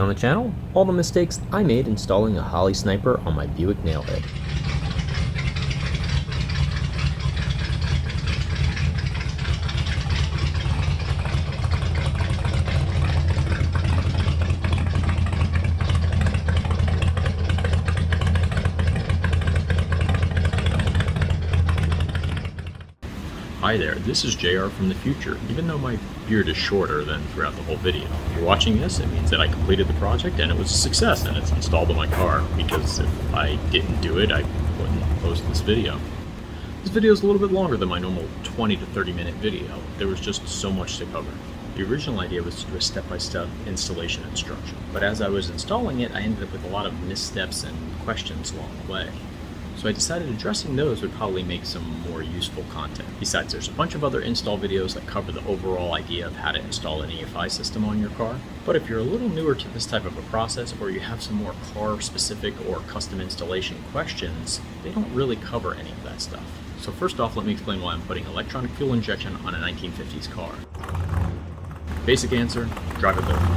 on the channel, all the mistakes I made installing a Holley sniper on my Buick nailhead. Hi there, this is JR from the future, even though my beard is shorter than throughout the whole video. If you're watching this, it means that I completed the project and it was a success and it's installed in my car, because if I didn't do it, I wouldn't post this video. This video is a little bit longer than my normal 20 to 30 minute video. There was just so much to cover. The original idea was to do a step-by-step installation instruction, but as I was installing it, I ended up with a lot of missteps and questions along the way. So I decided addressing those would probably make some more useful content. Besides, there's a bunch of other install videos that cover the overall idea of how to install an EFI system on your car. But if you're a little newer to this type of a process, or you have some more car-specific or custom installation questions, they don't really cover any of that stuff. So first off, let me explain why I'm putting electronic fuel injection on a 1950s car. Basic answer, drivability.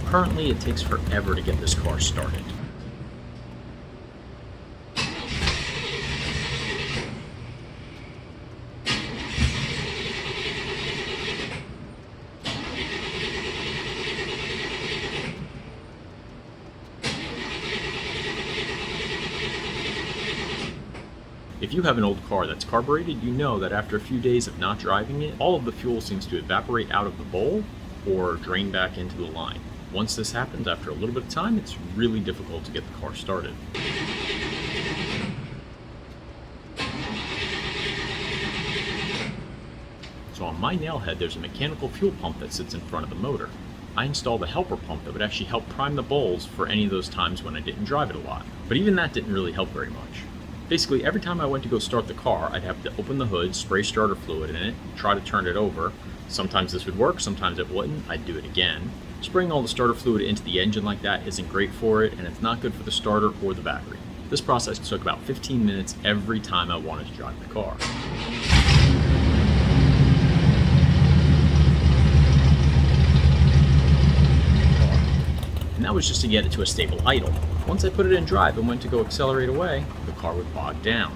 Currently, it takes forever to get this car started. If you have an old car that's carbureted, you know that after a few days of not driving it, all of the fuel seems to evaporate out of the bowl or drain back into the line. Once this happens, after a little bit of time, it's really difficult to get the car started. So on my nailhead, there's a mechanical fuel pump that sits in front of the motor. I installed a helper pump that would actually help prime the bowls for any of those times when I didn't drive it a lot. But even that didn't really help very much. Basically, every time I went to go start the car, I'd have to open the hood, spray starter fluid in it, try to turn it over. Sometimes this would work, sometimes it wouldn't. I'd do it again. Spraying all the starter fluid into the engine like that isn't great for it, and it's not good for the starter or the battery. This process took about 15 minutes every time I wanted to drive the car. And that was just to get it to a stable idle. Once I put it in drive and went to go accelerate away, the car would bog down.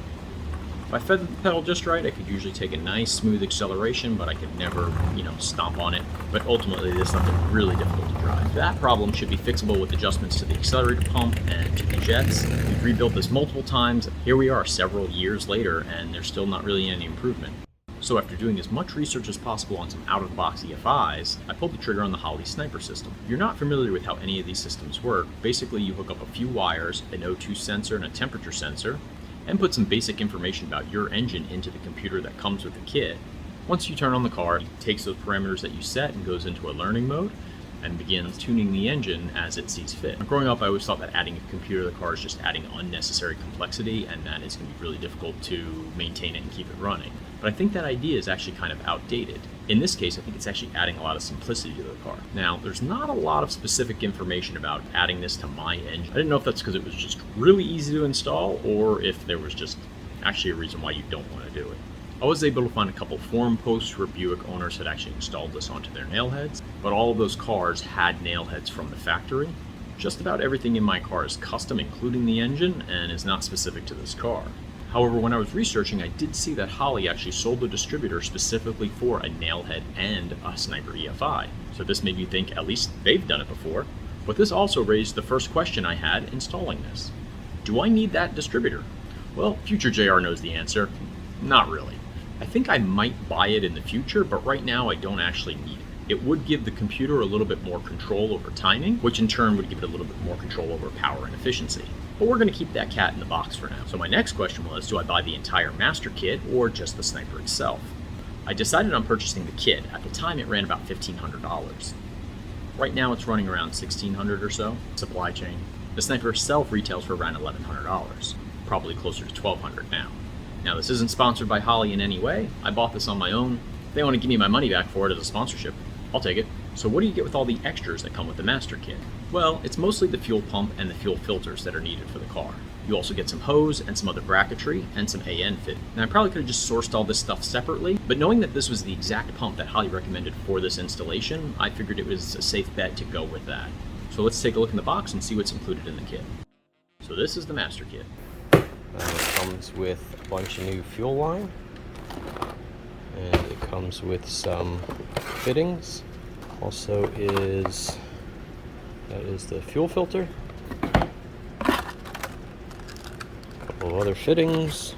If I fed the pedal just right, I could usually take a nice smooth acceleration, but I could never, stomp on it. But ultimately, there's something really difficult to drive. That problem should be fixable with adjustments to the accelerator pump and to the jets. We've rebuilt this multiple times. Here we are several years later, and there's still not really any improvement. So after doing as much research as possible on some out-of-the-box EFIs, I pulled the trigger on the Holley sniper system. If you're not familiar with how any of these systems work, basically you hook up a few wires, an O2 sensor and a temperature sensor, and put some basic information about your engine into the computer that comes with the kit. Once you turn on the car, it takes those parameters that you set and goes into a learning mode and begins tuning the engine as it sees fit. Growing up, I always thought that adding a computer to the car is just adding unnecessary complexity, and that it's going to be really difficult to maintain it and keep it running. But I think that idea is actually kind of outdated. In this case, I think it's actually adding a lot of simplicity to the car. Now, there's not a lot of specific information about adding this to my engine. I didn't know if that's because it was just really easy to install, or if there was just actually a reason why you don't want to do it. I was able to find a couple forum posts where Buick owners had actually installed this onto their nailheads, but all of those cars had nailheads from the factory. Just about everything in my car is custom, including the engine, and is not specific to this car. However, when I was researching, I did see that Holley actually sold a distributor specifically for a nailhead and a sniper EFI. So this made me think at least they've done it before. But this also raised the first question I had installing this. Do I need that distributor? Well, future JR knows the answer. Not really. I think I might buy it in the future, but right now I don't actually need it. It would give the computer a little bit more control over timing, which in turn would give it a little bit more control over power and efficiency. But we're going to keep that cat in the box for now. So my next question was, do I buy the entire master kit or just the sniper itself? I decided on purchasing the kit. At the time it ran about $1,500. Right now it's running around $1,600 or so, supply chain. The sniper itself retails for around $1,100, probably closer to $1,200 now. Now this isn't sponsored by Holley in any way. I bought this on my own. If they want to give me my money back for it as a sponsorship, I'll take it. So what do you get with all the extras that come with the master kit? Well, it's mostly the fuel pump and the fuel filters that are needed for the car. You also get some hose and some other bracketry and some AN fit. Now I probably could have just sourced all this stuff separately, but knowing that this was the exact pump that Holley recommended for this installation, I figured it was a safe bet to go with that. So let's take a look in the box and see what's included in the kit. So this is the master kit. It comes with a bunch of new fuel line, and it comes with some fittings. Also that is the fuel filter. A couple of other fittings.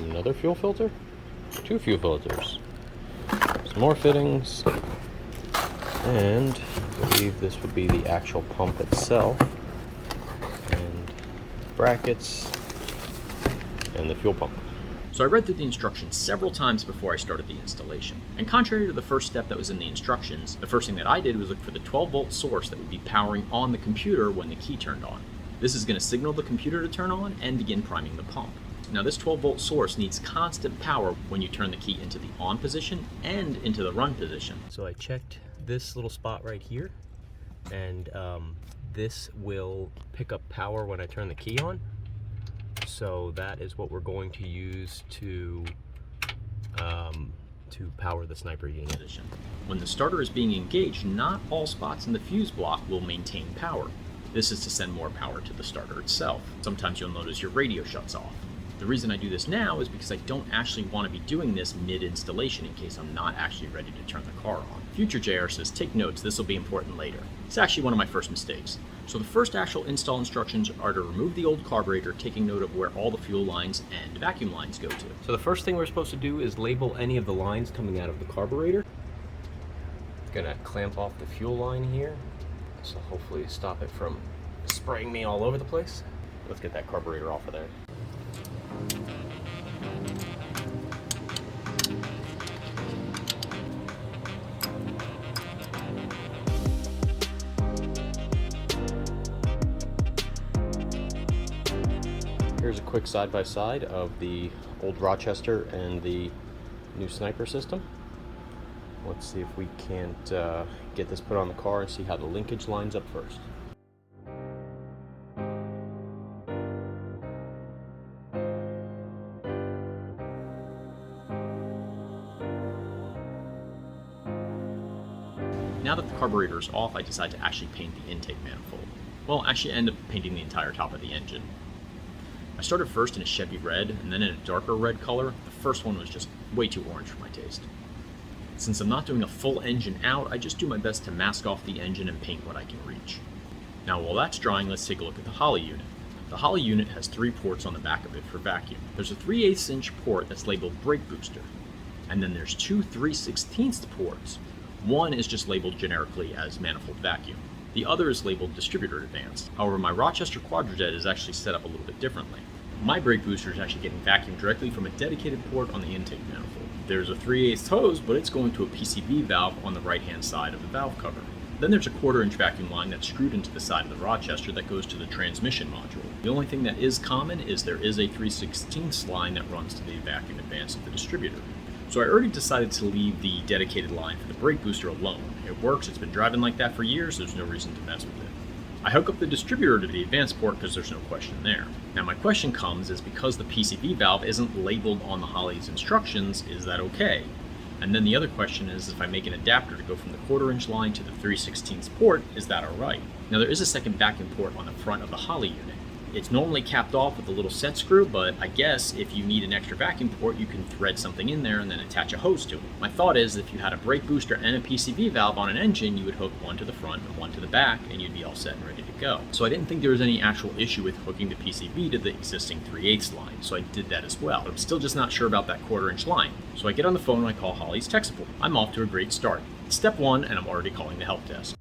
Another fuel filter. 2 fuel filters. Some more fittings. And I believe this would be the actual pump itself. And brackets. And the fuel pump. So I read through the instructions several times before I started the installation. And contrary to the first step that was in the instructions, the first thing that I did was look for the 12-volt source that would be powering on the computer when the key turned on. This is going to signal the computer to turn on and begin priming the pump. Now this 12-volt source needs constant power when you turn the key into the on position and into the run position. So I checked this little spot right here, and this will pick up power when I turn the key on. So that is what we're going to use to power the sniper unit. When the starter is being engaged, not all spots in the fuse block will maintain power. This is to send more power to the starter itself. Sometimes you'll notice your radio shuts off. The reason I do this now is because I don't actually want to be doing this mid-installation in case I'm not actually ready to turn the car on. Future JR says, take notes, this will be important later. It's actually one of my first mistakes. So the first actual install instructions are to remove the old carburetor, taking note of where all the fuel lines and vacuum lines go to. So the first thing we're supposed to do is label any of the lines coming out of the carburetor. Gonna clamp off the fuel line here, so hopefully stop it from spraying me all over the place. Let's get that carburetor off of there. Here's a quick side-by-side of the old Rochester and the new Sniper system. Let's see if we can't get this put on the car and see how the linkage lines up first. Now that the carburetor is off, I decide to actually paint the intake manifold. Well, actually I end up painting the entire top of the engine. I started first in a Chevy red, and then in a darker red color. The first one was just way too orange for my taste. Since I'm not doing a full engine out, I just do my best to mask off the engine and paint what I can reach. Now while that's drying, let's take a look at the Holley unit. The Holley unit has 3 ports on the back of it for vacuum. There's a 3/8 inch port that's labeled brake booster, and then there's 2 3/16 ports. One is just labeled generically as manifold vacuum. The other is labeled distributor advanced. However, my Rochester Quadrajet is actually set up a little bit differently. My brake booster is actually getting vacuum directly from a dedicated port on the intake manifold. There's a 3/8 hose, but it's going to a PCV valve on the right-hand side of the valve cover. Then there's a 1/4 inch vacuum line that's screwed into the side of the Rochester that goes to the transmission module. The only thing that is common is there is a 3/16 line that runs to the vacuum advance of the distributor. So I already decided to leave the dedicated line for the brake booster alone. It works, it's been driving like that for years, there's no reason to mess with it. I hook up the distributor to the advanced port because there's no question there. Now my question comes is because the PCV valve isn't labeled on the Holley's instructions, is that okay? And then the other question is if I make an adapter to go from the 1/4 inch line to the 3/16 port, is that alright? Now there is a second vacuum port on the front of the Holley unit. It's normally capped off with a little set screw, but I guess if you need an extra vacuum port, you can thread something in there and then attach a hose to it. My thought is if you had a brake booster and a PCV valve on an engine, you would hook one to the front and one to the back, and you'd be all set and ready to go. So I didn't think there was any actual issue with hooking the PCV to the existing 3/8 line, so I did that as well. But I'm still just not sure about that 1/4 inch line. So I get on the phone and I call Holley's tech support. I'm off to a great start. It's step 1, and I'm already calling the help desk.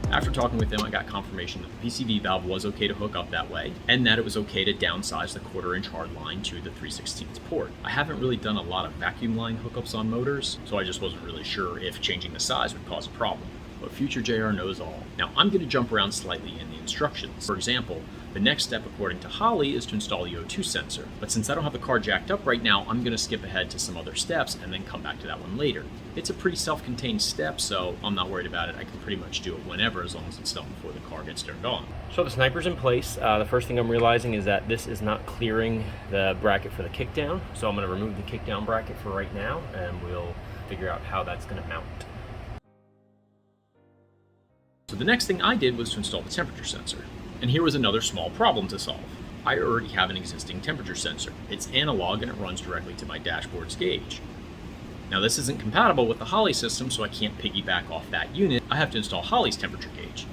After talking with them, I got confirmation that the PCV valve was okay to hook up that way, and that it was okay to downsize the 1/4 inch hard line to the 3/16 port. I haven't really done a lot of vacuum line hookups on motors, so I just wasn't really sure if changing the size would cause a problem. but future JR knows all. Now I'm going to jump around slightly in the instructions. For example, the next step according to Holley is to install the O2 sensor, but since I don't have the car jacked up right now, I'm going to skip ahead to some other steps and then come back to that one later. It's a pretty self-contained step, so I'm not worried about it. I can pretty much do it whenever, as long as it's done before the car gets turned on. So the sniper's in place. The first thing I'm realizing is that this is not clearing the bracket for the kickdown, so I'm going to remove the kickdown bracket for right now, and we'll figure out how that's going to mount. So the next thing I did was to install the temperature sensor. And here was another small problem to solve. I already have an existing temperature sensor. It's analog and it runs directly to my dashboard's gauge. Now this isn't compatible with the Holley system, so I can't piggyback off that unit. I have to install Holley's temperature gauge.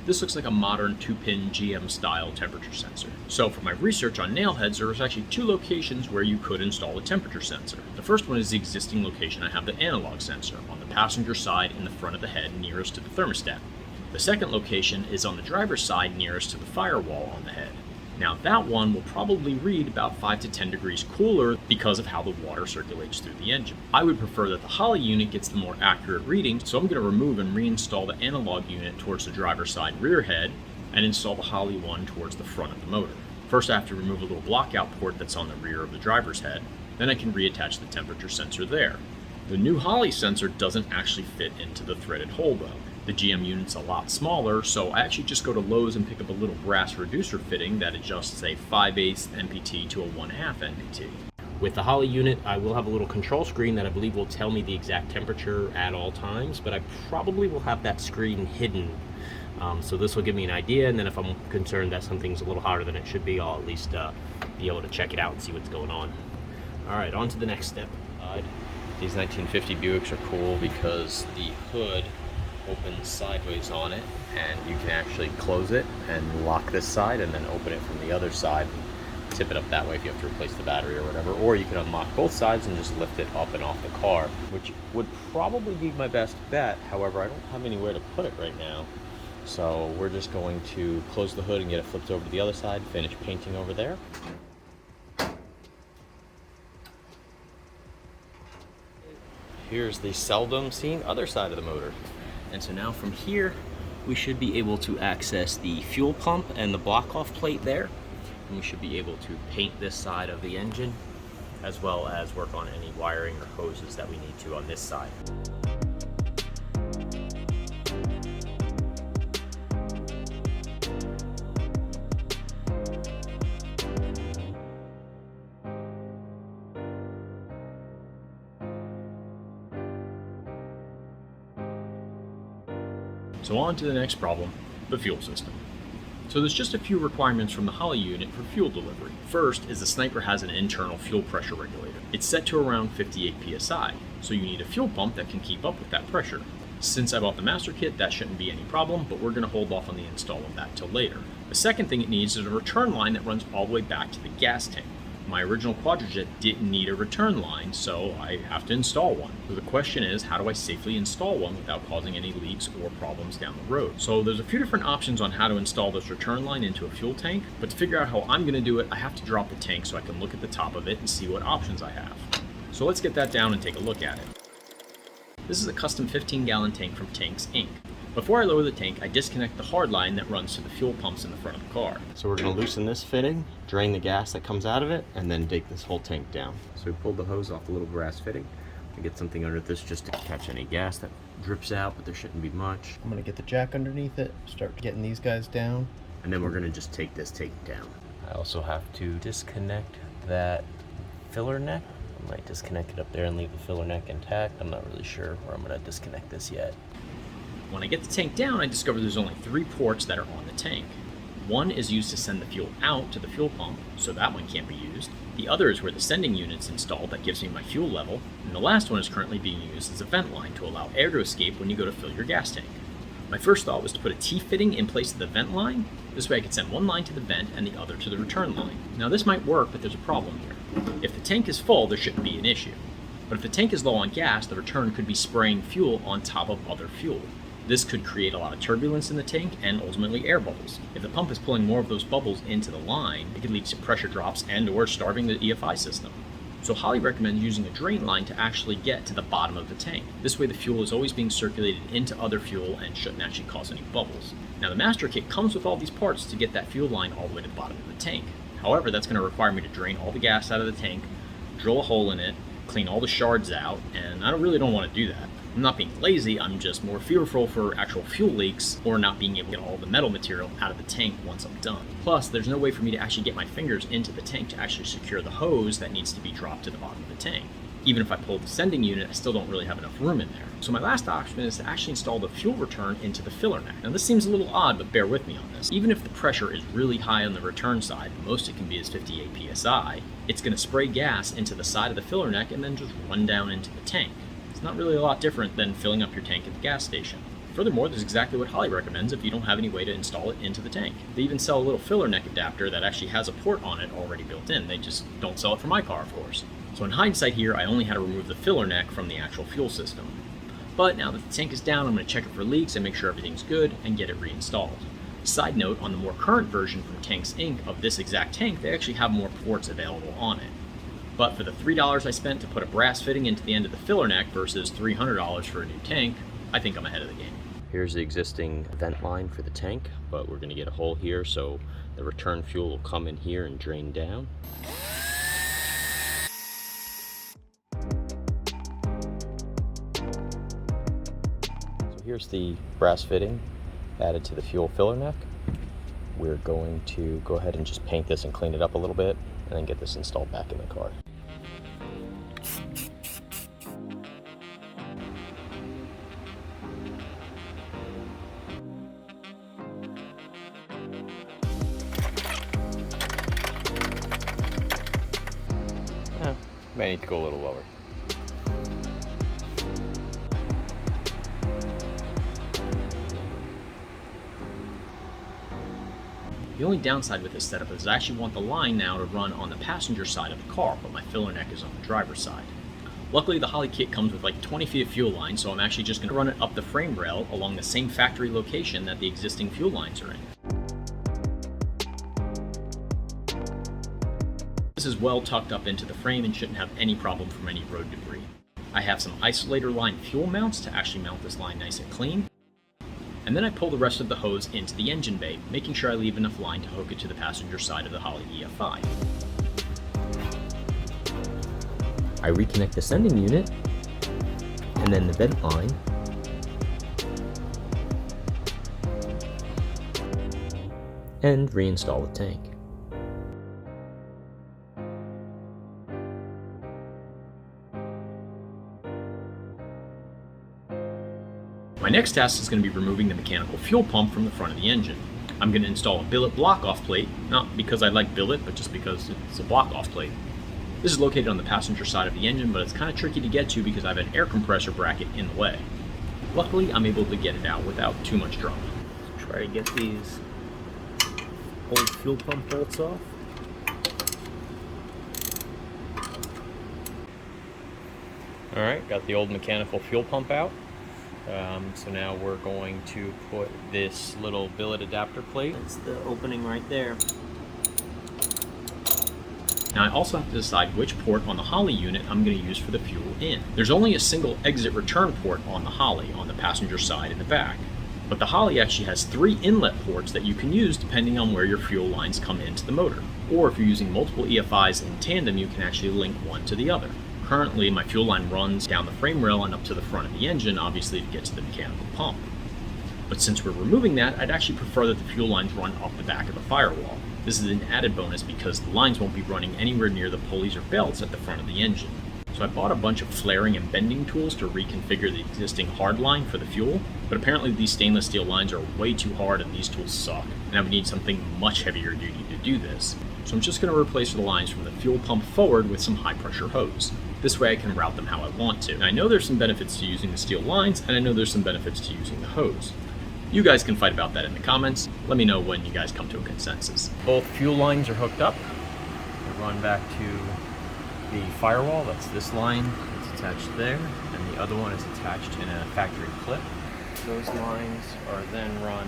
This looks like a modern 2-pin GM style temperature sensor. So for my research on nailheads, there was actually 2 locations where you could install a temperature sensor. The first one is the existing location I have the analog sensor, on the passenger side in the front of the head nearest to the thermostat. The second location is on the driver's side nearest to the firewall on the head. Now that one will probably read about 5 to 10 degrees cooler because of how the water circulates through the engine. I would prefer that the Holley unit gets the more accurate reading, so I'm going to remove and reinstall the analog unit towards the driver's side rear head and install the Holley one towards the front of the motor. First I have to remove a little blockout port that's on the rear of the driver's head, then I can reattach the temperature sensor there. The new Holley sensor doesn't actually fit into the threaded hole though. The GM unit's a lot smaller, so I actually just go to Lowe's and pick up a little brass reducer fitting that adjusts a 5/8 NPT to a 1/2 NPT. With the Holley unit, I will have a little control screen that I believe will tell me the exact temperature at all times, but I probably will have that screen hidden. So this will give me an idea, and then if I'm concerned that something's a little hotter than it should be, I'll at least be able to check it out and see what's going on. All right, on to the next step. These 1950 Buicks are cool because the hood opens sideways on it, and you can actually close it and lock this side and then open it from the other side and tip it up that way if you have to replace the battery or whatever, or you can unlock both sides and just lift it up and off the car, which would probably be my best bet. However, I don't have anywhere to put it right now, so we're just going to close the hood and get it flipped over to the other side, finish painting over there. Here's the seldom seen other side of the motor. And so now from here, we should be able to access the fuel pump and the block-off plate there. And we should be able to paint this side of the engine, as well as work on any wiring or hoses that we need to on this side. So on to the next problem, the fuel system. So there's just a few requirements from the Holley unit for fuel delivery. First is the Sniper has an internal fuel pressure regulator. It's set to around 58 psi, so you need a fuel pump that can keep up with that pressure. Since I bought the master kit, that shouldn't be any problem, but we're going to hold off on the install of that till later. The second thing it needs is a return line that runs all the way back to the gas tank. My original Quadrajet didn't need a return line, so I have to install one. So the question is, how do I safely install one without causing any leaks or problems down the road? So there's a few different options on how to install this return line into a fuel tank, but to figure out how I'm going to do it, I have to drop the tank so I can look at the top of it and see what options I have. So let's get that down and take a look at it. This is a custom 15-gallon tank from Tanks Inc. Before I lower the tank, I disconnect the hard line that runs to the fuel pumps in the front of the car. So we're going to loosen this fitting, drain the gas that comes out of it, and then dig this whole tank down. So we pulled the hose off the little brass fitting and get something under this just to catch any gas that drips out, but there shouldn't be much. I'm going to get the jack underneath it, start getting these guys down, and then we're going to just take this tank down. I also have to disconnect that filler neck. I might disconnect it up there and leave the filler neck intact. I'm not really sure where I'm going to disconnect this yet. When I get the tank down, I discover there's only 3 ports that are on the tank. One is used to send the fuel out to the fuel pump, so that one can't be used. The other is where the sending unit's installed that gives me my fuel level. And the last one is currently being used as a vent line to allow air to escape when you go to fill your gas tank. My first thought was to put a T-fitting in place of the vent line. This way I could send one line to the vent and the other to the return line. Now this might work, but there's a problem here. If the tank is full, there shouldn't be an issue. But if the tank is low on gas, the return could be spraying fuel on top of other fuel. This could create a lot of turbulence in the tank and ultimately air bubbles. If the pump is pulling more of those bubbles into the line, it could lead to pressure drops and or starving the EFI system. So Holley recommends using a drain line to actually get to the bottom of the tank. This way the fuel is always being circulated into other fuel and shouldn't actually cause any bubbles. Now the master kit comes with all these parts to get that fuel line all the way to the bottom of the tank. However, that's going to require me to drain all the gas out of the tank, drill a hole in it, clean all the shards out, and I really don't want to do that. I'm not being lazy, I'm just more fearful for actual fuel leaks or not being able to get all the metal material out of the tank once I'm done. Plus, there's no way for me to actually get my fingers into the tank to actually secure the hose that needs to be dropped to the bottom of the tank. Even if I pull the sending unit, I still don't really have enough room in there. So my last option is to actually install the fuel return into the filler neck. Now this seems a little odd, but bear with me on this. Even if the pressure is really high on the return side, most it can be is 58 psi, it's going to spray gas into the side of the filler neck and then just run down into the tank. It's not really a lot different than filling up your tank at the gas station. Furthermore, this is exactly what Holley recommends if you don't have any way to install it into the tank. They even sell a little filler neck adapter that actually has a port on it already built in. They just don't sell it for my car, of course. So in hindsight here, I only had to remove the filler neck from the actual fuel system. But now that the tank is down, I'm going to check it for leaks and make sure everything's good and get it reinstalled. Side note, on the more current version from Tanks Inc. of this exact tank, they actually have more ports available on it. But for the $3 I spent to put a brass fitting into the end of the filler neck versus $300 for a new tank, I think I'm ahead of the game. Here's the existing vent line for the tank, but we're going to get a hole here so the return fuel will come in here and drain down. So here's the brass fitting added to the fuel filler neck. We're going to go ahead and just paint this and clean it up a little bit and then get this installed back in the car. May need to go a little lower. The only downside with this setup is I actually want the line now to run on the passenger side of the car, but my filler neck is on the driver's side. Luckily, the Holley kit comes with like 20 feet of fuel line, so I'm actually just going to run it up the frame rail along the same factory location that the existing fuel lines are in. This is well tucked up into the frame and shouldn't have any problem from any road debris. I have some isolator line fuel mounts to actually mount this line nice and clean. And then I pull the rest of the hose into the engine bay, making sure I leave enough line to hook it to the passenger side of the Holley EFI. I reconnect the sending unit, and then the vent line, and reinstall the tank. My next task is going to be removing the mechanical fuel pump from the front of the engine. I'm going to install a billet block-off plate, not because I like billet, but just because it's a block-off plate. This is located on the passenger side of the engine, but it's kind of tricky to get to because I have an air compressor bracket in the way. Luckily, I'm able to get it out without too much drama. Let's try to get these old fuel pump bolts off. Alright, got the old mechanical fuel pump out. So now we're going to put this little billet adapter plate. That's the opening right there. Now I also have to decide which port on the Holley unit I'm going to use for the fuel in. There's only a single exit return port on the Holley, on the passenger side in the back. But the Holley actually has 3 inlet ports that you can use depending on where your fuel lines come into the motor. Or if you're using multiple EFIs in tandem, you can actually link one to the other. Currently, my fuel line runs down the frame rail and up to the front of the engine, obviously to get to the mechanical pump. But since we're removing that, I'd actually prefer that the fuel lines run up the back of the firewall. This is an added bonus because the lines won't be running anywhere near the pulleys or belts at the front of the engine. So I bought a bunch of flaring and bending tools to reconfigure the existing hard line for the fuel, but apparently these stainless steel lines are way too hard and these tools suck, and I would need something much heavier duty to do this. So I'm just going to replace the lines from the fuel pump forward with some high pressure hose. This way I can route them how I want to. And I know there's some benefits to using the steel lines, and I know there's some benefits to using the hose. You guys can fight about that in the comments. Let me know when you guys come to a consensus. Both fuel lines are hooked up. We run back to the firewall. That's this line. It's attached there, and the other one is attached in a factory clip. Those lines are then run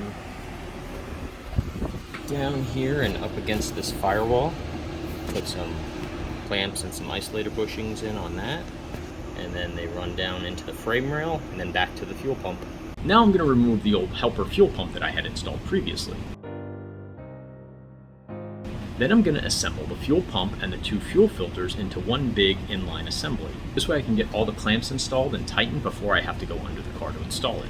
down here and up against this firewall. Put some clamps and some isolator bushings in on that, and then they run down into the frame rail and then back to the fuel pump. Now I'm going to remove the old helper fuel pump that I had installed previously. Then I'm going to assemble the fuel pump and the 2 fuel filters into one big inline assembly. This way I can get all the clamps installed and tightened before I have to go under the car to install it.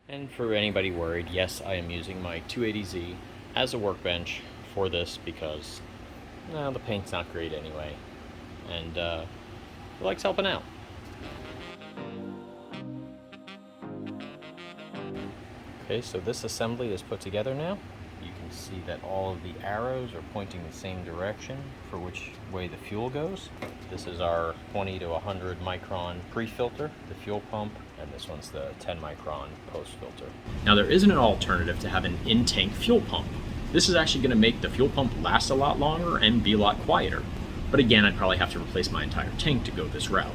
And for anybody worried, yes, I am using my 280Z as a workbench for this because the paint's not great anyway, and it likes helping out. Okay, so this assembly is put together now. You can see that all of the arrows are pointing the same direction for which way the fuel goes. This is our 20 to 100 micron pre-filter, the fuel pump, and this one's the 10 micron post-filter. Now there isn't an alternative to have an in-tank fuel pump. This is actually going to make the fuel pump last a lot longer and be a lot quieter. But again, I'd probably have to replace my entire tank to go this route.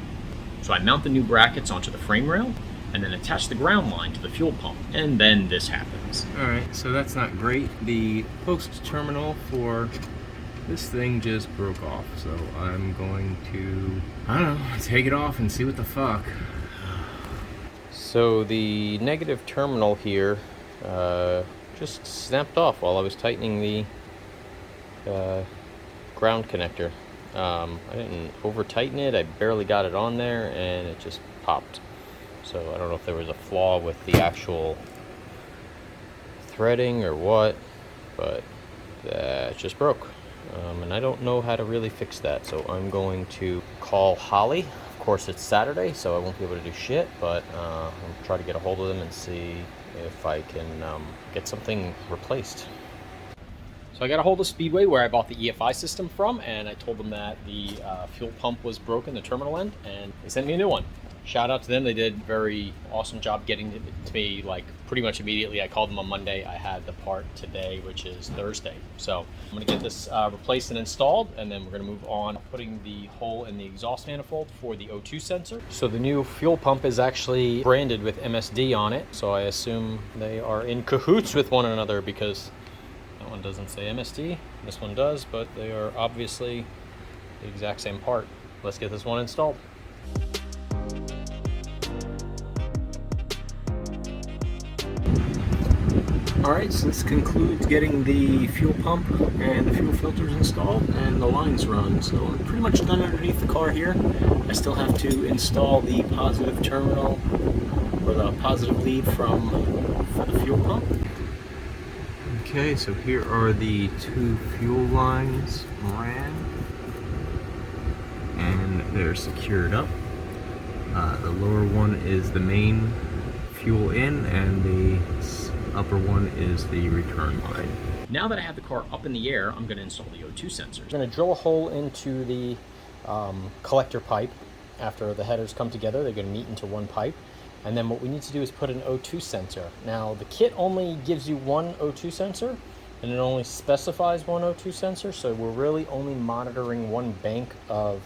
So I mount the new brackets onto the frame rail, and then attach the ground line to the fuel pump, and then this happens. Alright, so that's not great. The post terminal for this thing just broke off, so I'm going to, I don't know, take it off and see what the fuck. So the negative terminal here just snapped off while I was tightening the ground connector. I didn't over tighten it, I barely got it on there, and it just popped. So I don't know if there was a flaw with the actual threading or what, but it just broke. And I don't know how to really fix that, so I'm going to call Holley. Of course, it's Saturday, so I won't be able to do shit, but I'll try to get a hold of them and see if I can get something replaced. So I got a hold of Speedway, where I bought the EFI system from, and I told them that the fuel pump was broken, the terminal end, and they sent me a new one. Shout out to them. They did a very awesome job getting it to me like pretty much immediately. I called them on Monday. I had the part today, which is Thursday. So I'm going to get this replaced and installed, and then we're going to move on putting the hole in the exhaust manifold for the O2 sensor. So the new fuel pump is actually branded with MSD on it. So I assume they are in cahoots with one another because that one doesn't say MSD. This one does, but they are obviously the exact same part. Let's get this one installed. Alright, so this concludes getting the fuel pump and the fuel filters installed and the lines run. So I'm pretty much done underneath the car here. I still have to install the positive terminal, or the positive lead for the fuel pump. Okay, so here are the 2 fuel lines ran, and they're secured up. The lower one is the main fuel in, and the upper one is the return line. Now that I have the car up in the air, I'm going to install the O2 sensors. I'm going to drill a hole into the collector pipe. After the headers come together, they're going to meet into one pipe. And then what we need to do is put an O2 sensor. Now, the kit only gives you one O2 sensor, and it only specifies one O2 sensor, so we're really only monitoring one bank of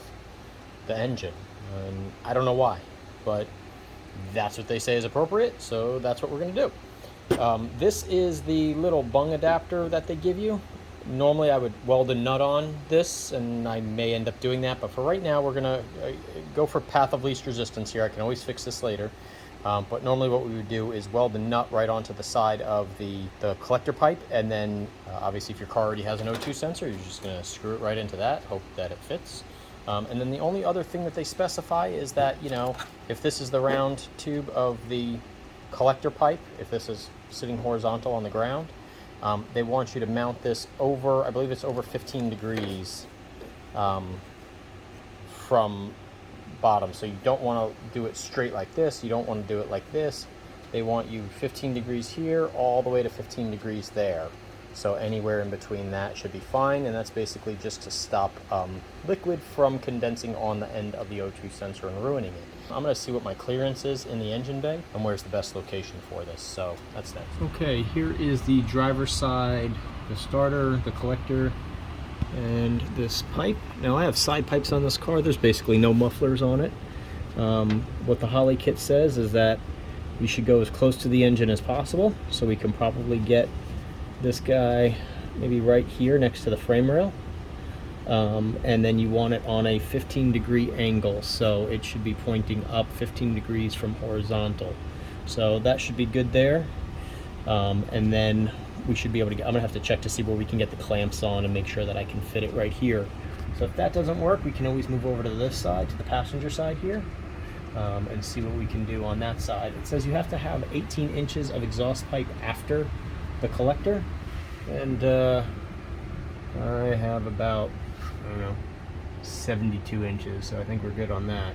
the engine. And I don't know why, but that's what they say is appropriate, so that's what we're going to do. This is the little bung adapter that they give you. Normally I would weld a nut on this, and I may end up doing that, but for right now we're gonna go for path of least resistance here. I can always fix this later, but normally what we would do is weld the nut right onto the side of the collector pipe, and then obviously if your car already has an O2 sensor, you're just gonna screw it right into that, hope that it fits. And then the only other thing that they specify is that, you know, if this is the round tube of the collector pipe, if this is sitting horizontal on the ground, they want you to mount this over, I believe it's over 15 degrees from bottom. So you don't want to do it straight like this, you don't want to do it like this. They want you 15 degrees here all the way to 15 degrees there. So anywhere in between that should be fine, and that's basically just to stop liquid from condensing on the end of the O2 sensor and ruining it. I'm going to see what my clearance is in the engine bay and where's the best location for this, so that's next. Okay, here is the driver's side, the starter, the collector, and this pipe. Now I have side pipes on this car, there's basically no mufflers on it. What the Holley kit says is that we should go as close to the engine as possible, so we can probably get this guy maybe right here next to the frame rail. and then you want it on a 15-degree angle, so it should be pointing up 15 degrees from horizontal. So that should be good there. And then we should be able to get, I'm gonna have to check to see where we can get the clamps on and make sure that I can fit it right here. So if that doesn't work, we can always move over to this side, to the passenger side here, and see what we can do on that side. It says you have to have 18 inches of exhaust pipe after the collector, and I have about, I don't know, 72 inches, so I think we're good on that.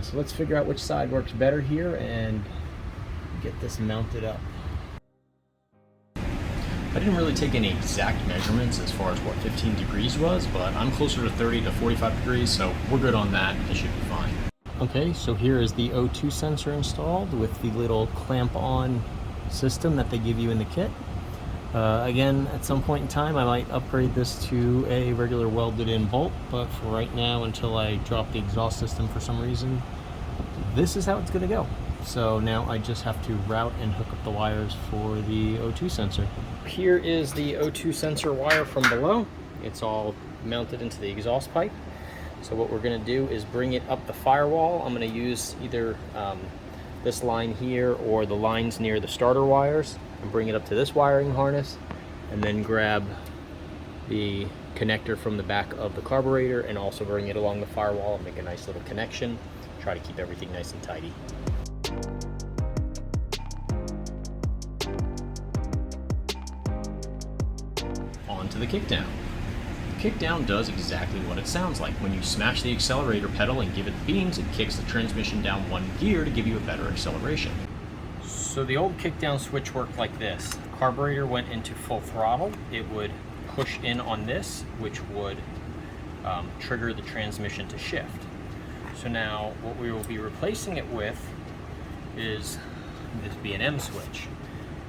So let's figure out which side works better here and get this mounted up. I didn't really take any exact measurements as far as what 15 degrees was, but I'm closer to 30 to 45 degrees, so we're good on that. It should be fine. Okay, so here is the O2 sensor installed with the little clamp-on system that they give you in the kit. Again, at some point in time, I might upgrade this to a regular welded-in bolt, but for right now, until I drop the exhaust system for some reason, this is how it's going to go. So now I just have to route and hook up the wires for the O2 sensor. Here is the O2 sensor wire from below. It's all mounted into the exhaust pipe. So what we're going to do is bring it up the firewall. I'm going to use either this line here or the lines near the starter wires and bring it up to this wiring harness, and then grab the connector from the back of the carburetor and also bring it along the firewall and make a nice little connection. Try to keep everything nice and tidy. On to the kickdown. The kickdown does exactly what it sounds like. When you smash the accelerator pedal and give it the beans, it kicks the transmission down one gear to give you a better acceleration. So the old kickdown switch worked like this. The carburetor went into full throttle. It would push in on this, which would trigger the transmission to shift. So now what we will be replacing it with is this B&M switch.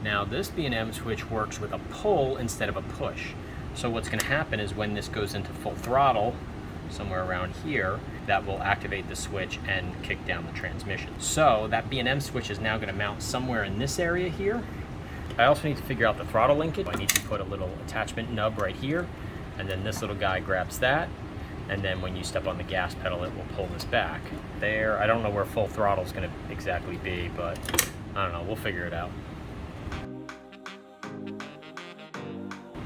Now this B&M switch works with a pull instead of a push. So what's going to happen is when this goes into full throttle, somewhere around here, that will activate the switch and kick down the transmission. So that B&M switch is now going to mount somewhere in this area here. I also need to figure out the throttle linkage. I need to put a little attachment nub right here, and then this little guy grabs that, and then when you step on the gas pedal, it will pull this back. There, I don't know where full throttle is going to exactly be, but I don't know, we'll figure it out.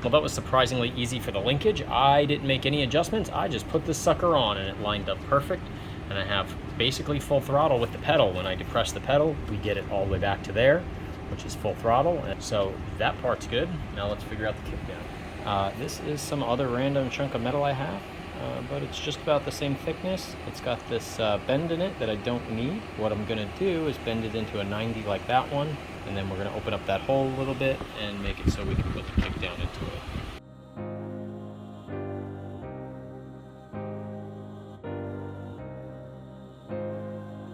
Well, that was surprisingly easy for the linkage. I didn't make any adjustments. I just put this sucker on and it lined up perfect. And I have basically full throttle with the pedal. When I depress the pedal, we get it all the way back to there, which is full throttle. And so that part's good. Now let's figure out the kickdown. This is some other random chunk of metal I have, but it's just about the same thickness. It's got this bend in it that I don't need. What I'm gonna do is bend it into a 90 like that one, and then we're going to open up that hole a little bit and make it so we can put the kick down into it.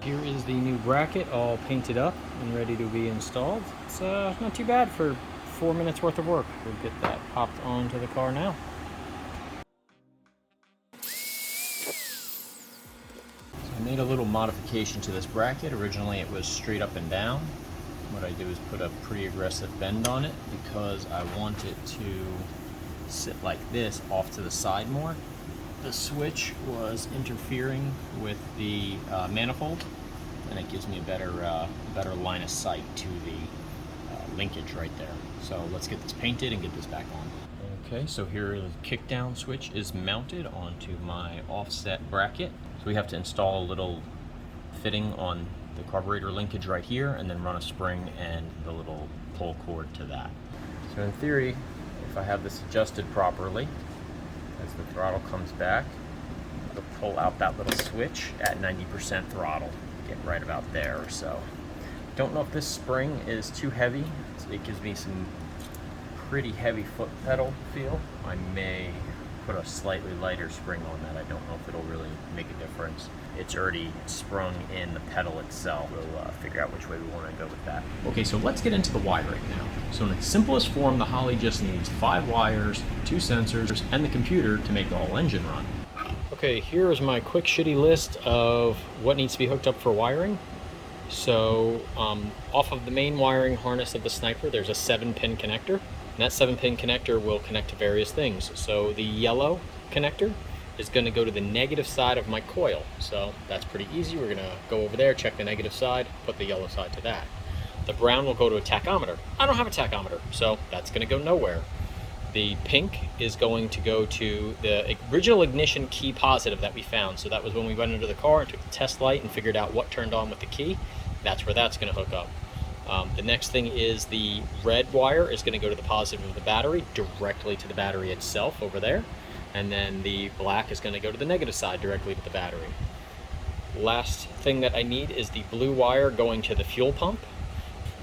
Here is the new bracket all painted up and ready to be installed. It's not too bad for 4 minutes worth of work. We'll get that popped onto the car now. So I made a little modification to this bracket. Originally it was straight up and down. What I do is put a pretty aggressive bend on it because I want it to sit like this off to the side more. The switch was interfering with the manifold, and it gives me a better line of sight to the linkage right there. So let's get this painted and get this back on. Okay, so here the kickdown switch is mounted onto my offset bracket. So we have to install a little fitting on the carburetor linkage right here, and then run a spring and the little pull cord to that. So in theory, if I have this adjusted properly, as the throttle comes back, it'll pull out that little switch at 90% throttle, get right about there or so. Don't know if this spring is too heavy. It gives me some pretty heavy foot pedal feel. I may put a slightly lighter spring on that. I don't know if it'll really make a difference. It's already sprung in the pedal itself. We'll figure out which way we want to go with that. Okay, so let's get into the wiring now. So in its simplest form, the Holley just needs 5 wires, 2 sensors, and the computer to make the whole engine run. Okay, here is my quick shitty list of what needs to be hooked up for wiring. So off of the main wiring harness of the Sniper, there's a 7-pin connector. And that 7-pin connector will connect to various things. So the yellow connector is going to go to the negative side of my coil. So that's pretty easy. We're going to go over there, check the negative side, put the yellow side to that. The brown will go to a tachometer. I don't have a tachometer, so that's going to go nowhere. The pink is going to go to the original ignition key positive that we found. So that was when we went into the car and took the test light and figured out what turned on with the key. That's where that's going to hook up. The next thing is the red wire is going to go to the positive of the battery, directly to the battery itself over there. And then the black is going to go to the negative side, directly to the battery. Last thing that I need is the blue wire going to the fuel pump.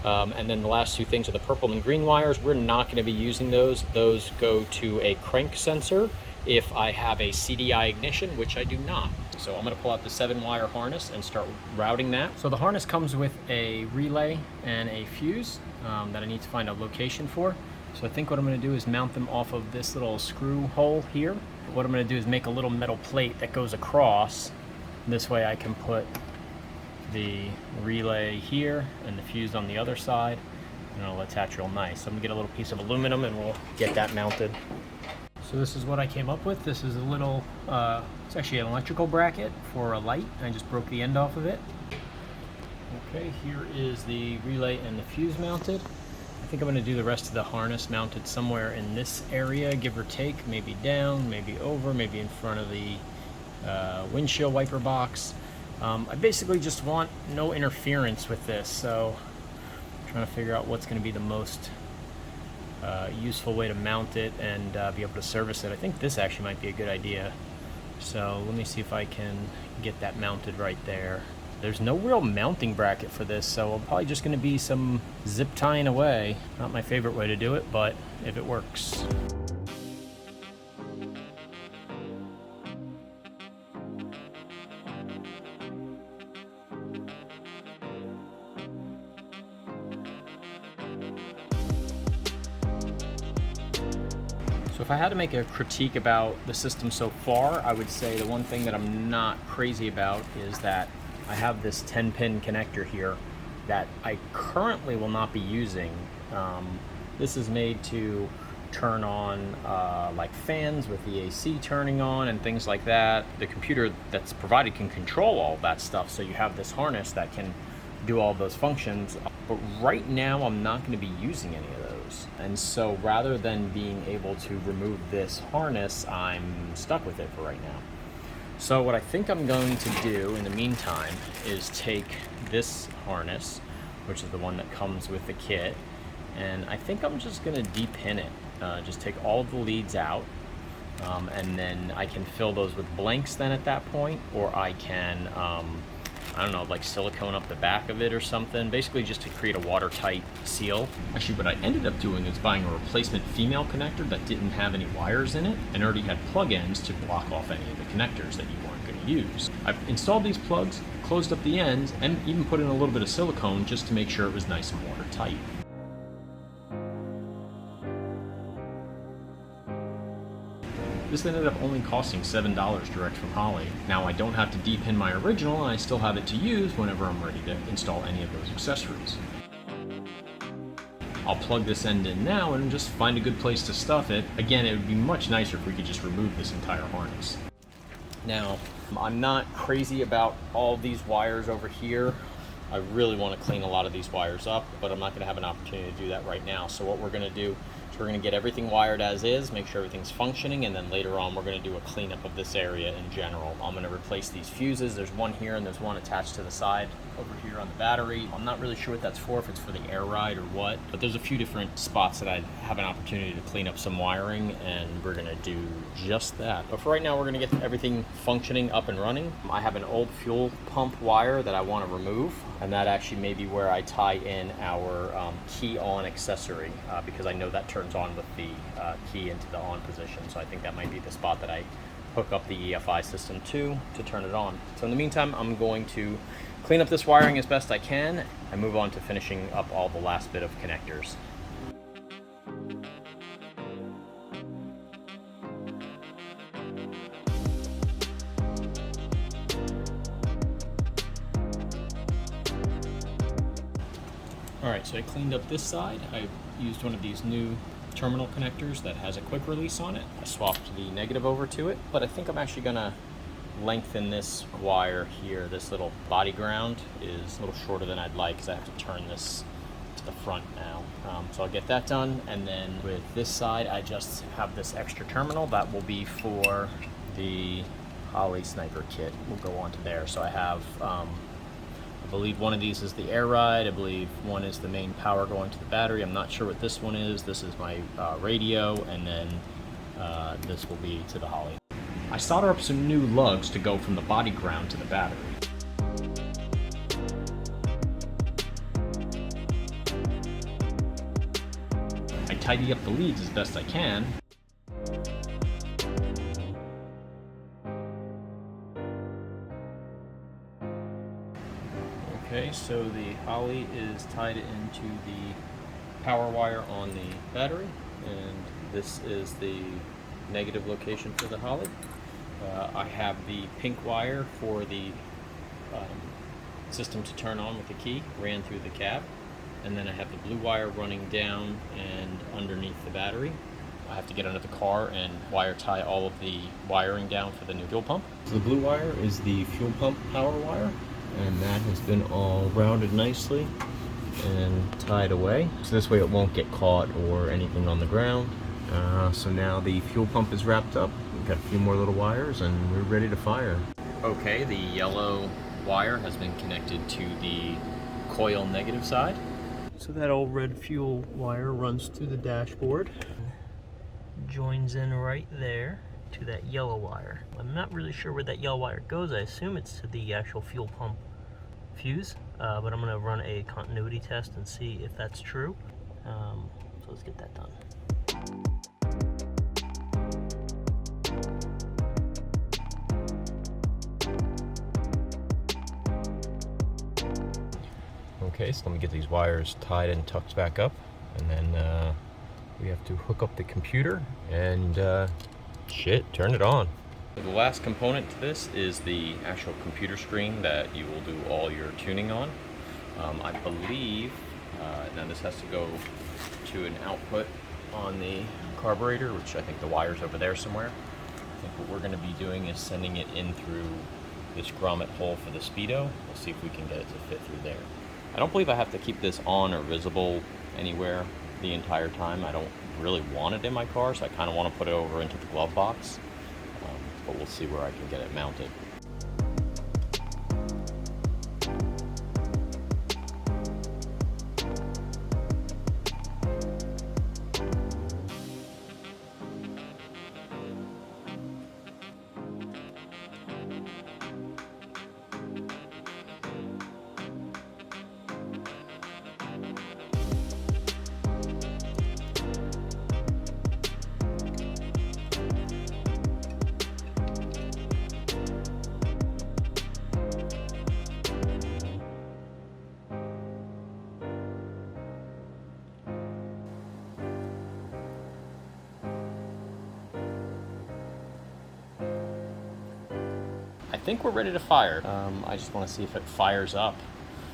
And then the last two things are the purple and green wires. We're not going to be using those. Those go to a crank sensor if I have a CDI ignition, which I do not. So I'm going to pull out the 7-wire harness and start routing that. So the harness comes with a relay and a fuse that I need to find a location for. So I think what I'm going to do is mount them off of this little screw hole here. What I'm going to do is make a little metal plate that goes across. This way I can put the relay here and the fuse on the other side, and it'll attach real nice. So I'm going to get a little piece of aluminum and we'll get that mounted. So this is what I came up with. This is a little, it's actually an electrical bracket for a light. I just broke the end off of it. Okay, here is the relay and the fuse mounted. I think I'm going to do the rest of the harness mounted somewhere in this area, give or take, maybe down, maybe over, maybe in front of the windshield wiper box. I basically just want no interference with this, so I'm trying to figure out what's going to be the most useful way to mount it and be able to service it. I think this actually might be a good idea. So let me see if I can get that mounted right there. There's no real mounting bracket for this, so I'm probably just going to be some zip tying away. Not my favorite way to do it, but if it works. So if I had to make a critique about the system so far, I would say the one thing that I'm not crazy about is that I have this 10-pin connector here that I currently will not be using. This is made to turn on like fans with the AC turning on and things like that. The computer that's provided can control all that stuff, so you have this harness that can do all those functions. But right now I'm not going to be using any of those. And so rather than being able to remove this harness, I'm stuck with it for right now. So what I think I'm going to do in the meantime is take this harness, which is the one that comes with the kit, and I think I'm just going to depin it. Just take all of the leads out, and then I can fill those with blanks then at that point, or I can, I don't know, like silicone up the back of it or something, basically just to create a watertight seal. Actually, what I ended up doing is buying a replacement female connector that didn't have any wires in it and already had plug-ins to block off any of the connectors that you weren't going to use. I've installed these plugs, closed up the ends, and even put in a little bit of silicone just to make sure it was nice and watertight. This ended up only costing $7 direct from Holley. Now I don't have to depin my original, and I still have it to use whenever I'm ready to install any of those accessories. I'll plug this end in now and just find a good place to stuff it. Again, it would be much nicer if we could just remove this entire harness. Now, I'm not crazy about all these wires over here. I really want to clean a lot of these wires up, but I'm not going to have an opportunity to do that right now. So what we're going to do is we're going to get everything wired as is, make sure everything's functioning, and then later on we're going to do a cleanup of this area in general. I'm going to replace these fuses. There's one here and there's one attached to the side over here on the battery. I'm not really sure what that's for, if it's for the air ride or what, but there's a few different spots that I have an opportunity to clean up some wiring, and we're going to do just that. But for right now, we're going to get everything functioning up and running. I have an old fuel pump wire that I want to remove, and that actually may be where I tie in our key on accessory, because I know that turns on with the key into the on position. So I think that might be the spot that I hook up the EFI system to turn it on. So in the meantime, I'm going to clean up this wiring as best I can and move on to finishing up all the last bit of connectors. Alright, so I cleaned up this side. I used one of these new terminal connectors that has a quick release on it. I swapped the negative over to it, but I think I'm actually gonna lengthen this wire here. This little body ground is a little shorter than I'd like because I have to turn this to the front now. So I'll get that done, and then with this side I just have this extra terminal that will be for the Holley sniper kit. Will go onto there. So I have I believe one of these is the air ride. I believe one is the main power going to the battery. I'm not sure what this one is. This is my radio, and then this will be to the Holley. I solder up some new lugs to go from the body ground to the battery. I tidy up the leads as best I can. Okay, so the Holley is tied into the power wire on the battery, and this is the negative location for the Holley. I have the pink wire for the system to turn on with the key, ran through the cab, and then I have the blue wire running down and underneath the battery. I have to get under the car and wire tie all of the wiring down for the new fuel pump. So the blue wire is the fuel pump power wire, and that has been all rounded nicely and tied away. So this way it won't get caught or anything on the ground. So now the fuel pump is wrapped up. We've got a few more little wires and we're ready to fire. Okay, the yellow wire has been connected to the coil negative side. So that old red fuel wire runs through the dashboard, joins in right there to that yellow wire. I'm not really sure where that yellow wire goes. I assume it's to the actual fuel pump fuse, but I'm gonna run a continuity test and see if that's true. So let's get that done. Okay, so let me get these wires tied and tucked back up, and then we have to hook up the computer and turn it on. The last component to this is the actual computer screen that you will do all your tuning on. I believe, now this has to go to an output on the carburetor, which I think the wire's over there somewhere. I think what we're going to be doing is sending it in through this grommet hole for the speedo. We'll see if we can get it to fit through there. I don't believe I have to keep this on or visible anywhere the entire time. I don't really want it in my car, so I kind of want to put it over into the glove box, but we'll see where I can get it mounted. I think we're ready to fire. I just want to see if it fires up,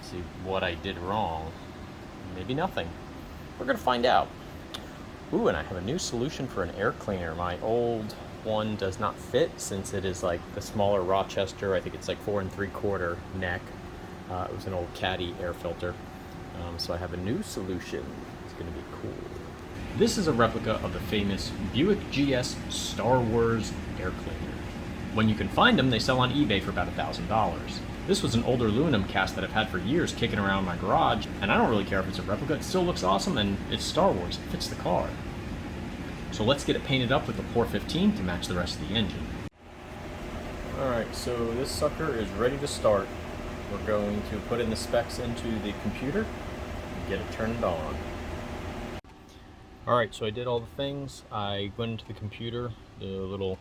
see what I did wrong. Maybe nothing. We're going to find out. Ooh, and I have a new solution for an air cleaner. My old one does not fit since it is like the smaller Rochester. I think it's like 4 3/4 neck. It was an old Caddy air filter. So I have a new solution. It's going to be cool. This is a replica of the famous Buick GS Star Wars air cleaner. When you can find them, they sell on eBay for about $1,000. This was an older aluminum cast that I've had for years kicking around my garage, and I don't really care if it's a replica. It still looks awesome, and it's Star Wars. It fits the car. So let's get it painted up with the Pour 15 to match the rest of the engine. Alright, so this sucker is ready to start. We're going to put in the specs into the computer and get it turned on. Alright, so I did all the things. I went into the computer, the little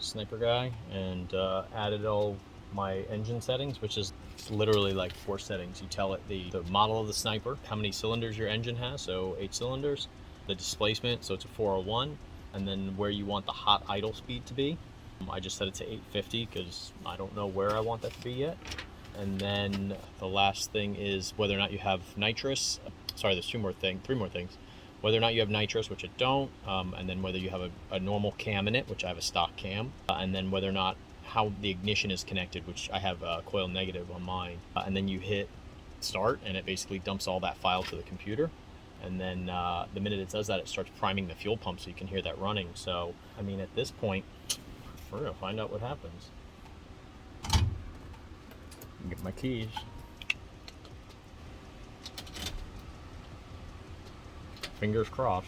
sniper guy, and added all my engine settings, which is literally like 4 settings. You tell it the model of the sniper, how many cylinders your engine has, so 8 cylinders, the displacement, so it's a 401, and then where you want the hot idle speed to be. I just set it to 850 because I don't know where I want that to be yet. And then the last thing is whether or not you have nitrous. Sorry, there's 3 more things. whether or not you have nitrous, which I don't, and then whether you have a normal cam in it, which I have a stock cam, and then whether or not how the ignition is connected, which I have coil negative on mine, and then you hit start and it basically dumps all that file to the computer, and then the minute it does that, it starts priming the fuel pump so you can hear that running. So I mean, at this point we're gonna find out what happens. Get my keys. Fingers crossed.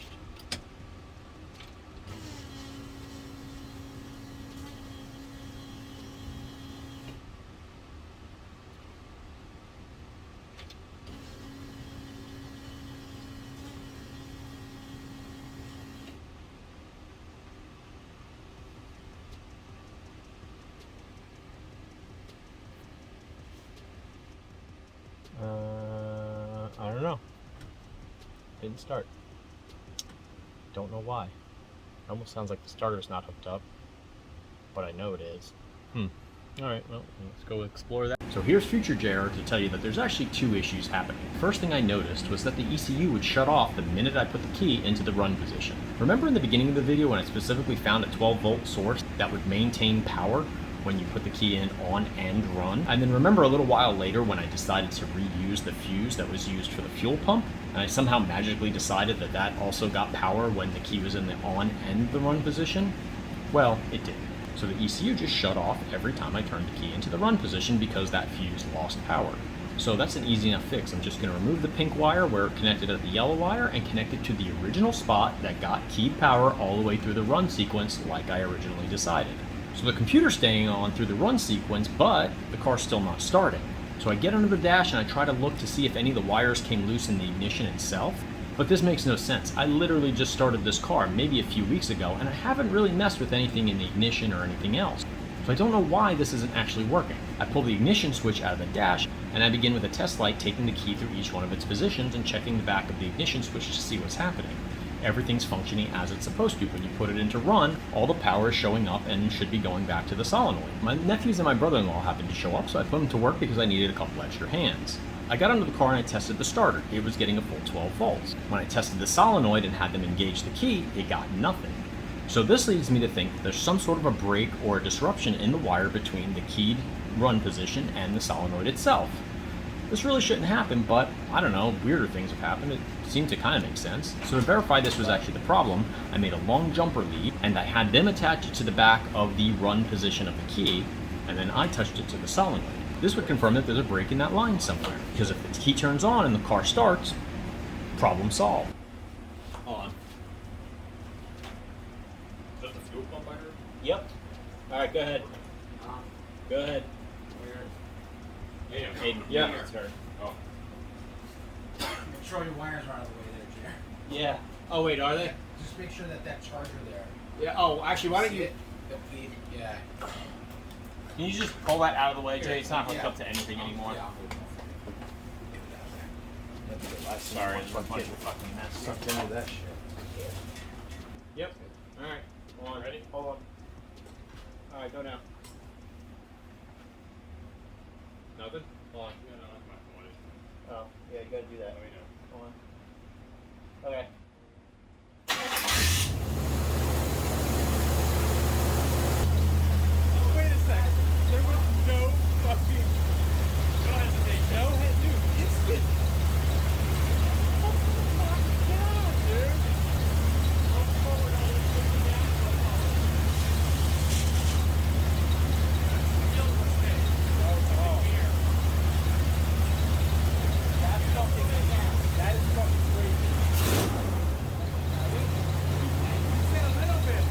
I don't know. Didn't start. Don't know why. It almost sounds like the starter's not hooked up, but I know it is. Alright, well, let's go explore that. So here's future JR to tell you that there's actually two issues happening. First thing I noticed was that the ECU would shut off the minute I put the key into the run position. Remember in the beginning of the video when I specifically found a 12-volt source that would maintain power when you put the key in on and run? And then remember a little while later when I decided to reuse the fuse that was used for the fuel pump, and I somehow magically decided that that also got power when the key was in the on and the run position? Well, it didn't. So the ECU just shut off every time I turned the key into the run position because that fuse lost power. So that's an easy enough fix. I'm just going to remove the pink wire where it connected to the yellow wire and connect it to the original spot that got keyed power all the way through the run sequence like I originally decided. So the computer's staying on through the run sequence, but the car's still not starting. So I get under the dash and I try to look to see if any of the wires came loose in the ignition itself. But this makes no sense. I literally just started this car maybe a few weeks ago and I haven't really messed with anything in the ignition or anything else. So I don't know why this isn't actually working. I pull the ignition switch out of the dash and I begin with a test light taking the key through each one of its positions and checking the back of the ignition switch to see what's happening. Everything's functioning as it's supposed to. When you put it into run, all the power is showing up and should be going back to the solenoid. My nephews and my brother-in-law happened to show up, so I put them to work because I needed a couple extra hands. I got under the car and I tested the starter. It was getting a full 12 volts. When I tested the solenoid and had them engage the key, it got nothing. So this leads me to think that there's some sort of a break or a disruption in the wire between the keyed run position and the solenoid itself. This really shouldn't happen, but I don't know, weirder things have happened. It seemed to kind of make sense. So to verify this was actually the problem, I made a long jumper lead and I had them attach it to the back of the run position of the key, and then I touched it to the solenoid. This would confirm that there's a break in that line somewhere, because if the key turns on and the car starts, problem solved. Hold on. Is that the fuel pump I heard? Yep. Alright, go ahead. Go ahead. Hayden. Yeah, it's her. Oh. Make sure your wires are out of the way there, Jer. Yeah. Oh wait, are they? Just make sure that that charger there. Yeah. Oh, actually, why don't you? Yeah. Can you just pull that out of the way, Jay? It's not hooked up to anything anymore. Yeah. Sorry, it's a bunch of fucking mess. Sucked into that shit. Yep. All right. Hold on. Ready? Hold on. All right, go now. Nothing? Hold on. Yeah, no, that's my phone. Oh, yeah, you gotta do that. Let me know. Hold on. Okay. Wait a second. There was no fucking. Don't hesitate. No head, dude. Instant. Oh my god, dude. Go forward on this. Go down. Still the same. Oh, here. That's something like that. That is fucking crazy. Say a little bit.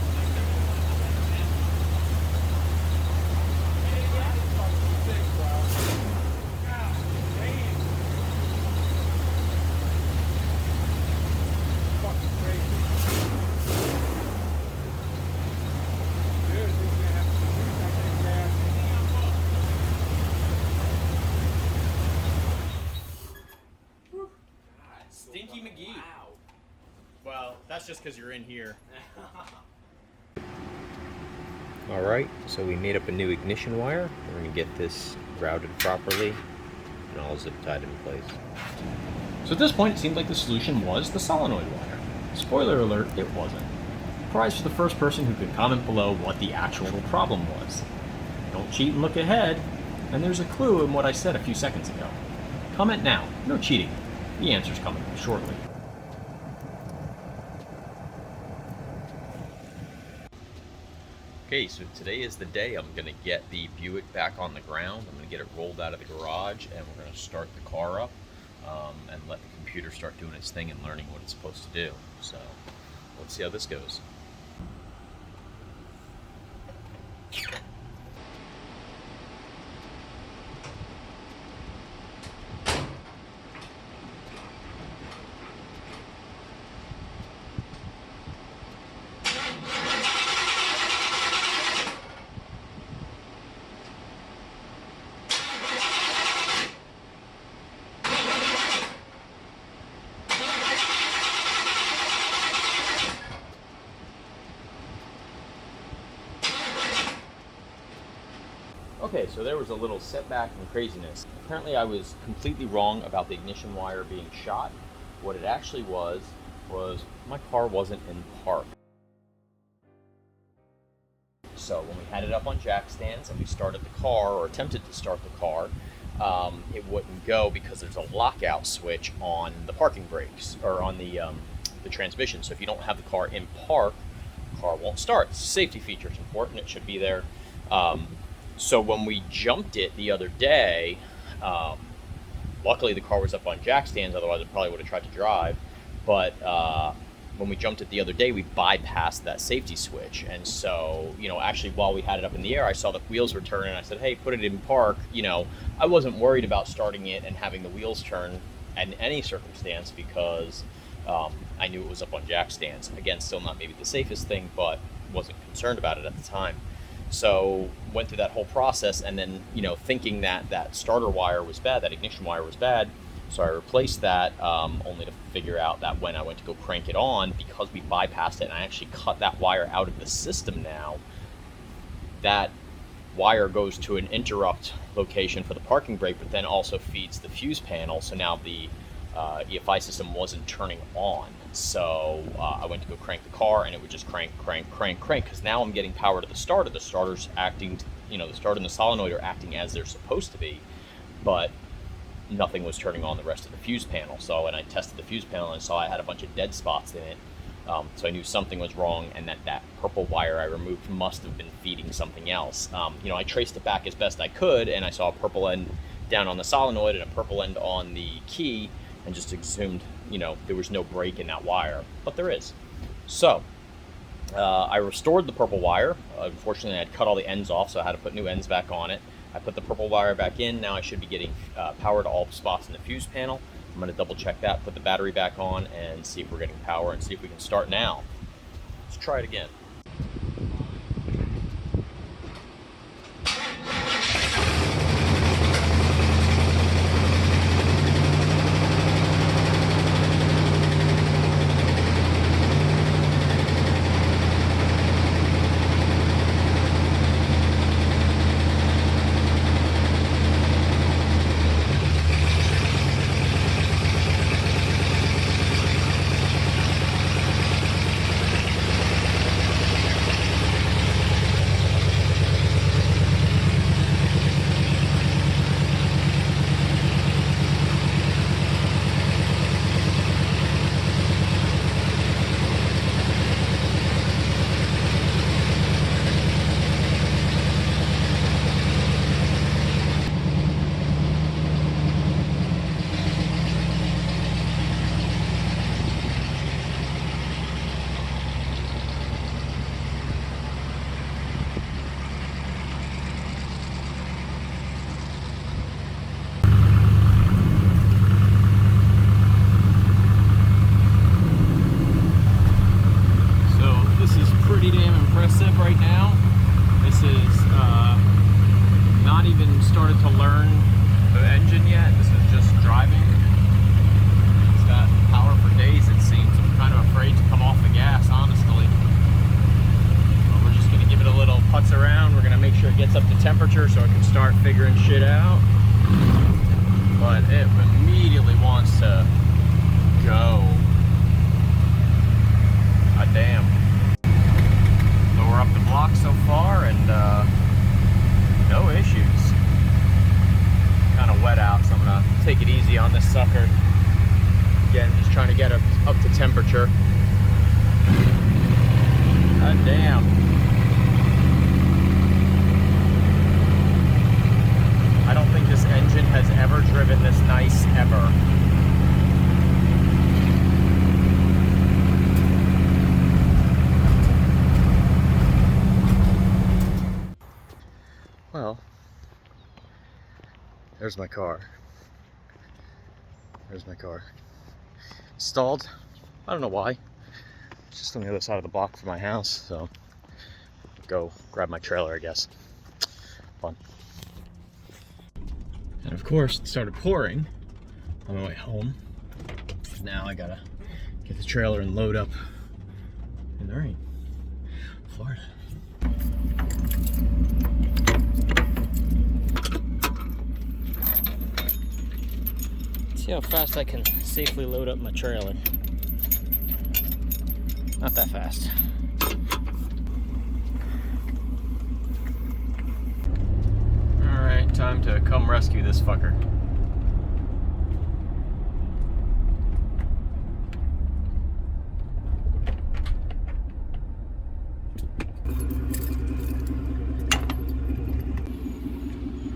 Stinky McGee. Wow. Well, that's just because you're in here. Alright, so we made up a new ignition wire. We're going to get this routed properly and all zip tied in place. So at this point, it seemed like the solution was the solenoid wire. Spoiler alert, it wasn't. Prize for the first person who could comment below what the actual problem was. Don't cheat and look ahead, and there's a clue in what I said a few seconds ago. Comment now, no cheating. The answer's coming shortly. Okay, so today is the day I'm going to get the Buick back on the ground. I'm going to get it rolled out of the garage, and we're going to start the car up and let the computer start doing its thing and learning what it's supposed to do. So let's see how this goes. Okay, so there was a little setback and craziness. Apparently I was completely wrong about the ignition wire being shot. What it actually was my car wasn't in park. So when we had it up on jack stands and we started the car, or attempted to start the car, it wouldn't go because there's a lockout switch on the parking brakes, or on the transmission. So if you don't have the car in park, the car won't start. It's a safety feature. It's important. It should be there. So when we jumped it the other day, luckily the car was up on jack stands, otherwise I probably would have tried to drive. But when we jumped it the other day, we bypassed that safety switch. And so, actually while we had it up in the air, I saw the wheels were turning. I said, hey, put it in park. I wasn't worried about starting it and having the wheels turn in any circumstance because I knew it was up on jack stands. Again, still not maybe the safest thing, but wasn't concerned about it at the time. So went through that whole process, and then thinking that that starter wire was bad, that ignition wire was bad, so I replaced that, only to figure out that when I went to go crank it on, because we bypassed it and I actually cut that wire out of the system now, that wire goes to an interrupt location for the parking brake, but then also feeds the fuse panel. So now the EFI system wasn't turning on. So I went to go crank the car, and it would just crank, because now I'm getting power to the starter. The starter's acting, the starter and the solenoid are acting as they're supposed to be, but nothing was turning on the rest of the fuse panel. So when I tested the fuse panel, and I saw I had a bunch of dead spots in it. So I knew something was wrong, and that purple wire I removed must have been feeding something else. I traced it back as best I could, and I saw a purple end down on the solenoid and a purple end on the key, and just assumed, there was no break in that wire, but there is. So I restored the purple wire. Unfortunately, I had cut all the ends off, so I had to put new ends back on it. I put the purple wire back in. Now I should be getting power to all spots in the fuse panel. I'm going to double check that, put the battery back on, and see if we're getting power, and see if we can start now. Let's try it again. temperature. God damn. I don't think this engine has ever driven this nice ever. Well, there's my car. There's my car. Stalled. I don't know why. It's just on the other side of the block from my house, so go grab my trailer, I guess. Fun. And of course, it started pouring on my way home. Now I gotta get the trailer and load up in the rain. Florida. See how fast I can safely load up my trailer. Not that fast. Alright, time to come rescue this fucker.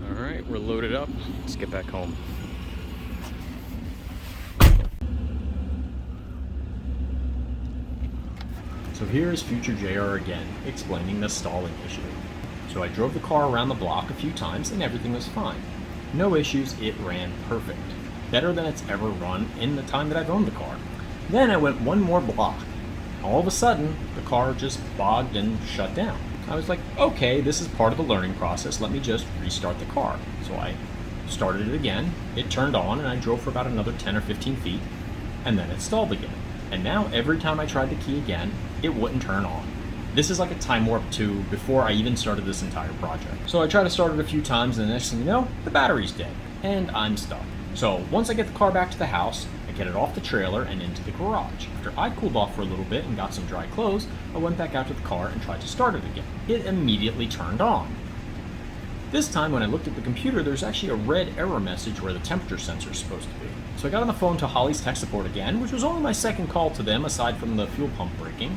Alright, we're loaded up. Let's get back home. So here's future JR again, explaining the stalling issue. So I drove the car around the block a few times and everything was fine. No issues, it ran perfect. Better than it's ever run in the time that I've owned the car. Then I went one more block. All of a sudden, the car just bogged and shut down. I was like, okay, this is part of the learning process, let me just restart the car. So I started it again, it turned on, and I drove for about another 10 or 15 feet, and then it stalled again. And now every time I tried the key again, it wouldn't turn on. This is like a time warp to before I even started this entire project. So I tried to start it a few times, and the next thing you know, the battery's dead, and I'm stuck. So once I get the car back to the house, I get it off the trailer and into the garage. After I cooled off for a little bit and got some dry clothes, I went back out to the car and tried to start it again. It immediately turned on. This time when I looked at the computer, there's actually a red error message where the temperature sensor is supposed to be. So I got on the phone to Holley's tech support again, which was only my second call to them aside from the fuel pump breaking,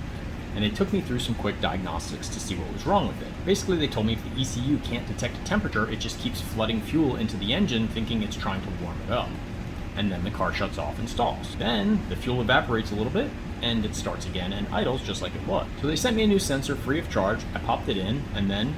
and they took me through some quick diagnostics to see what was wrong with it. Basically, they told me if the ECU can't detect a temperature, it just keeps flooding fuel into the engine thinking it's trying to warm it up. And then the car shuts off and stalls. Then the fuel evaporates a little bit, and it starts again and idles just like it was. So they sent me a new sensor free of charge, I popped it in, and then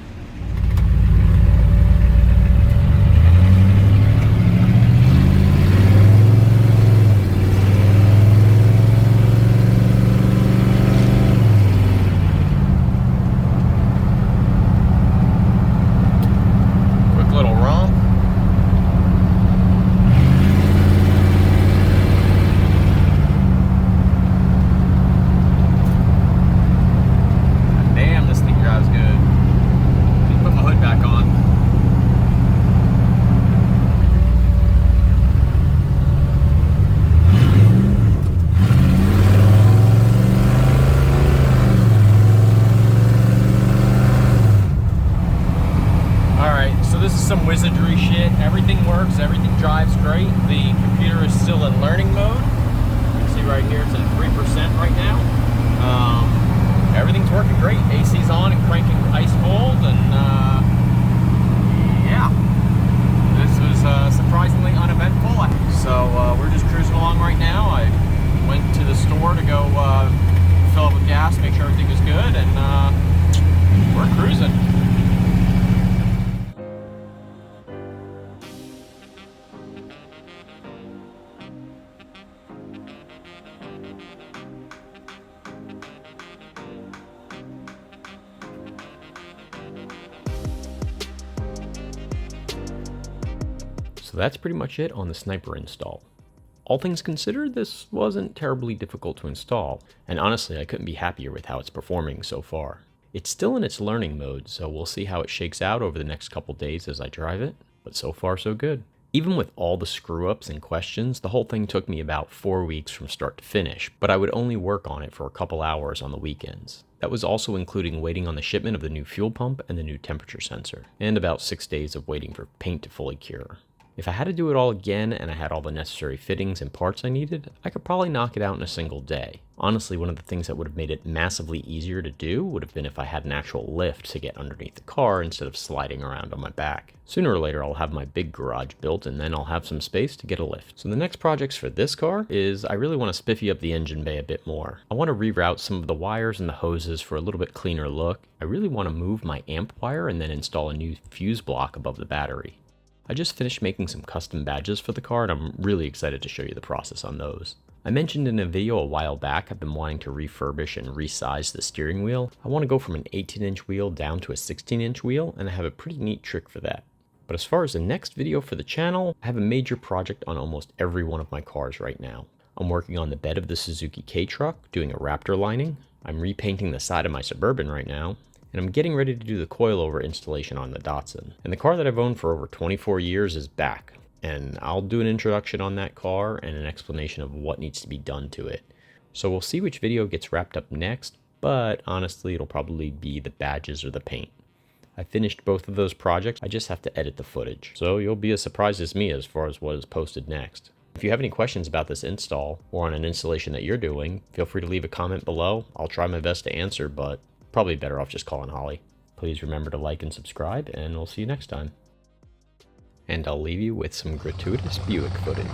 some wizardry shit. Everything works, everything drives great. The computer is still in learning mode. You can see right here it's at 3% right now. Everything's working great. AC's on and cranking ice cold, and yeah. This was surprisingly uneventful. So we're just cruising along right now. I went to the store to go fill up with gas, make sure everything is good, and we're cruising. So that's pretty much it on the Sniper install. All things considered, this wasn't terribly difficult to install, and honestly I couldn't be happier with how it's performing so far. It's still in its learning mode, so we'll see how it shakes out over the next couple days as I drive it, but so far so good. Even with all the screw-ups and questions, the whole thing took me about 4 weeks from start to finish, but I would only work on it for a couple hours on the weekends. That was also including waiting on the shipment of the new fuel pump and the new temperature sensor, and about 6 days of waiting for paint to fully cure. If I had to do it all again and I had all the necessary fittings and parts I needed, I could probably knock it out in a single day. Honestly, one of the things that would have made it massively easier to do would have been if I had an actual lift to get underneath the car instead of sliding around on my back. Sooner or later I'll have my big garage built and then I'll have some space to get a lift. So the next projects for this car is I really want to spiffy up the engine bay a bit more. I want to reroute some of the wires and the hoses for a little bit cleaner look. I really want to move my amp wire and then install a new fuse block above the battery. I just finished making some custom badges for the car and I'm really excited to show you the process on those. I mentioned in a video a while back I've been wanting to refurbish and resize the steering wheel. I want to go from an 18-inch wheel down to a 16-inch wheel, and I have a pretty neat trick for that. But as far as the next video for the channel, I have a major project on almost every one of my cars right now. I'm working on the bed of the Suzuki K-Truck, doing a Raptor lining. I'm repainting the side of my Suburban right now. And I'm getting ready to do the coilover installation on the Datsun. And the car that I've owned for over 24 years is back. And I'll do an introduction on that car and an explanation of what needs to be done to it. So we'll see which video gets wrapped up next, but honestly it'll probably be the badges or the paint. I finished both of those projects, I just have to edit the footage. So you'll be as surprised as me as far as what is posted next. If you have any questions about this install or on an installation that you're doing, feel free to leave a comment below. I'll try my best to answer, but probably better off just calling Holley. Please remember to like and subscribe, and we'll see you next time. And I'll leave you with some gratuitous Buick footage.